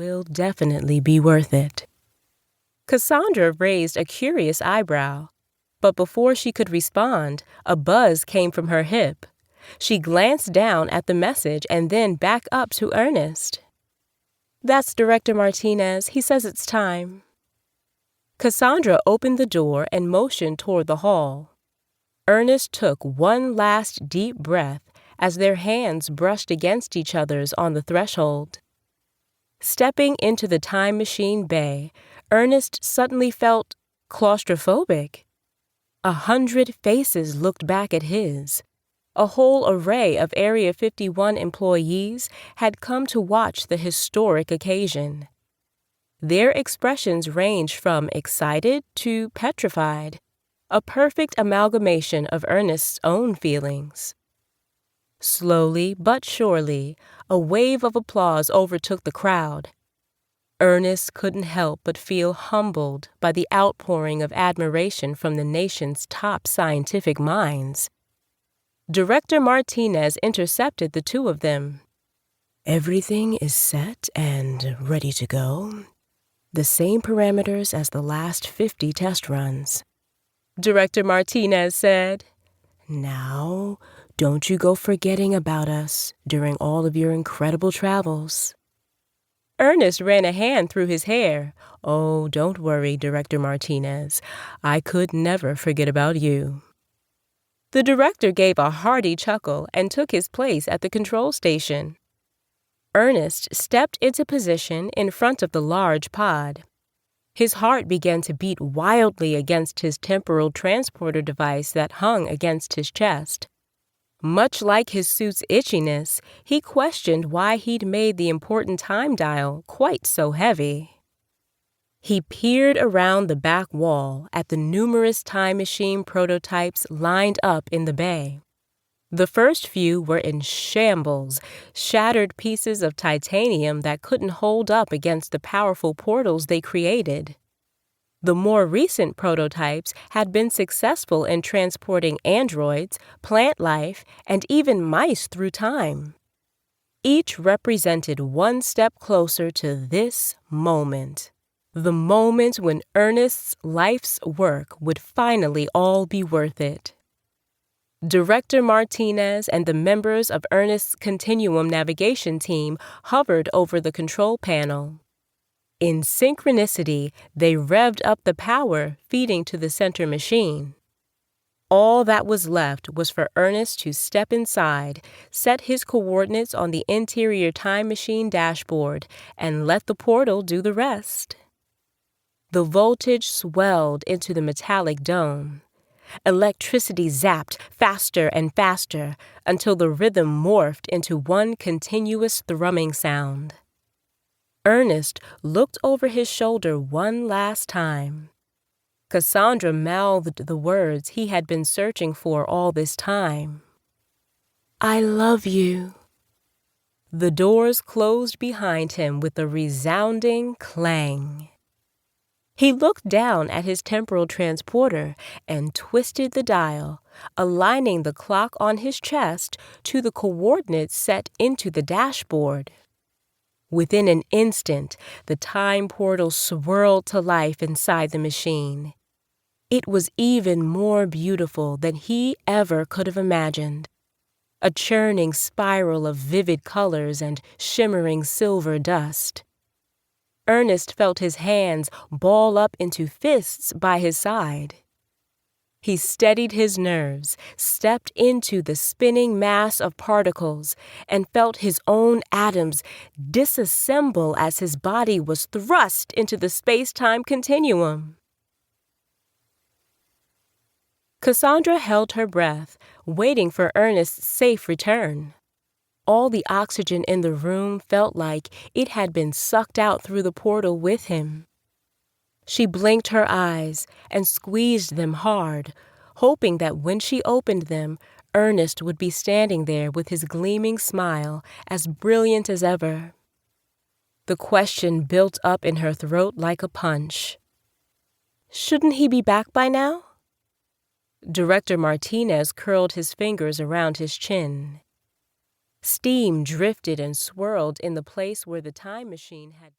will definitely be worth it. Cassandra raised a curious eyebrow, but before she could respond, a buzz came from her hip. She glanced down at the message and then back up to Ernest. "That's Director Martinez. He says it's time." Cassandra opened the door and motioned toward the hall. Ernest took one last deep breath as their hands brushed against each other's on the threshold. Stepping into the time machine bay, Ernest suddenly felt claustrophobic. 100 faces looked back at his. A whole array of Area 51 employees had come to watch the historic occasion. Their expressions ranged from excited to petrified, a perfect amalgamation of Ernest's own feelings. Slowly but surely, a wave of applause overtook the crowd. Ernest couldn't help but feel humbled by the outpouring of admiration from the nation's top scientific minds. Director Martinez intercepted the two of them. "Everything is set and ready to go. The same parameters as the last 50 test runs," Director Martinez said. "Now, don't you go forgetting about us during all of your incredible travels." Ernest ran a hand through his hair. "Oh, don't worry, Director Martinez. I could never forget about you." The director gave a hearty chuckle and took his place at the control station. Ernest stepped into position in front of the large pod. His heart began to beat wildly against his temporal transporter device that hung against his chest. Much like his suit's itchiness, he questioned why he'd made the important time dial quite so heavy. He peered around the back wall at the numerous time machine prototypes lined up in the bay. The first few were in shambles, shattered pieces of titanium that couldn't hold up against the powerful portals they created. The more recent prototypes had been successful in transporting androids, plant life, and even mice through time. Each represented one step closer to this moment, the moment when Ernest's life's work would finally all be worth it. Director Martinez and the members of Ernest's Continuum navigation team hovered over the control panel. In synchronicity, they revved up the power feeding to the center machine. All that was left was for Ernest to step inside, set his coordinates on the interior time machine dashboard, and let the portal do the rest. The voltage swelled into the metallic dome. Electricity zapped faster and faster until the rhythm morphed into one continuous thrumming sound. Ernest looked over his shoulder one last time. Cassandra mouthed the words he had been searching for all this time. "I love you." The doors closed behind him with a resounding clang. He looked down at his temporal transporter and twisted the dial, aligning the clock on his chest to the coordinates set into the dashboard. Within an instant, the time portal swirled to life inside the machine. It was even more beautiful than he ever could have imagined. A churning spiral of vivid colors and shimmering silver dust. Ernest felt his hands ball up into fists by his side. He steadied his nerves, stepped into the spinning mass of particles, and felt his own atoms disassemble as his body was thrust into the space-time continuum. Cassandra held her breath, waiting for Ernest's safe return. All the oxygen in the room felt like it had been sucked out through the portal with him. She blinked her eyes and squeezed them hard, hoping that when she opened them, Ernest would be standing there with his gleaming smile, as brilliant as ever. The question built up in her throat like a punch. Shouldn't he be back by now? Director Martinez curled his fingers around his chin. Steam drifted and swirled in the place where the time machine had